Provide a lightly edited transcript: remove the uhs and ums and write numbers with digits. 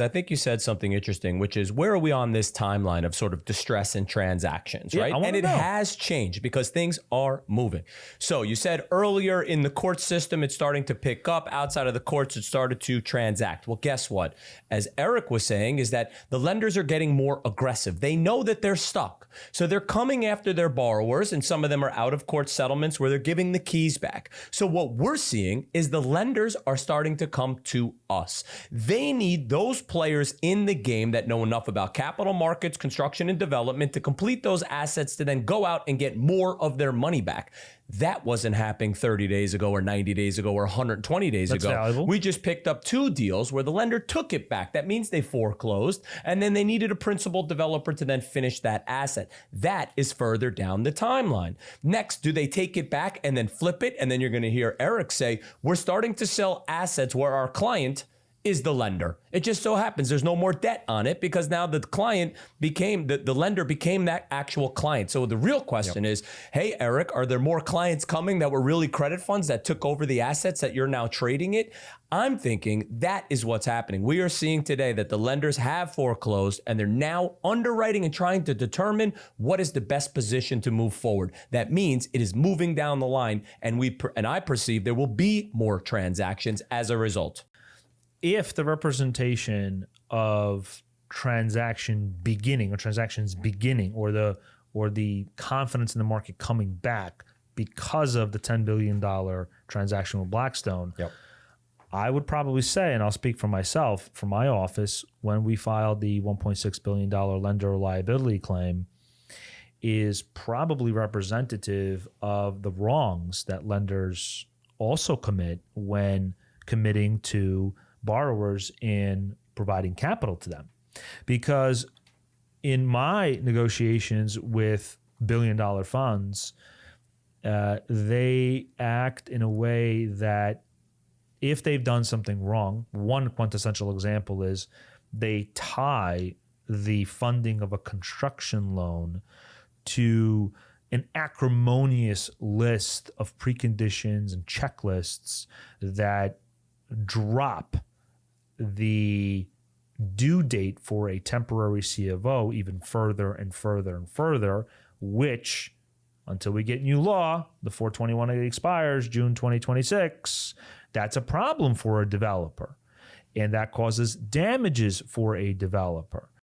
I think you said something interesting, which is where are we on this timeline of sort of distress and transactions, right? And it has changed because things are moving. So you said earlier in the court system, it's starting to pick up. Outside of the courts, it started to transact. Well, guess what? As Eric was saying, is that the lenders are getting more aggressive. They know that they're stuck. So they're coming after their borrowers, and some of them are out of court settlements where they're giving the keys back. So what we're seeing is the lenders are starting to come to us. They need those players in the game that know enough about capital markets, construction, and development to complete those assets to then go out and get more of their money back. That wasn't happening 30 days ago or 90 days ago or 120 days ago. Valuable. We just picked up 2 deals where the lender took it back. That means they foreclosed, and then they needed a principal developer to then finish that asset. That is further down the timeline. Next, do they take it back and then flip it? And then you're going to hear Eric say, we're starting to sell assets where our client is the lender. It just so happens there's no more debt on it because now the client became, the lender became that actual client. So the real question is, hey, Eric, are there more clients coming that were really credit funds that took over the assets that you're now trading it? I'm thinking that is what's happening. We are seeing today that the lenders have foreclosed and they're now underwriting and trying to determine what is the best position to move forward. That means it is moving down the line, and I perceive there will be more transactions as a result. If the representation of transactions beginning, or the confidence in the market coming back because of the $10 billion transaction with Blackstone, I would probably say, and I'll speak for myself, for my office, when we filed the $1.6 billion lender liability claim, is probably representative of the wrongs that lenders also commit when committing to borrowers in providing capital to them. Because in my negotiations with billion-dollar funds, they act in a way that if they've done something wrong, one quintessential example is they tie the funding of a construction loan to an acrimonious list of preconditions and checklists that drop the due date for a temporary C of O even further and further and further, which, until we get new law, the 421 expires June 2026, that's a problem for a developer. And that causes damages for a developer.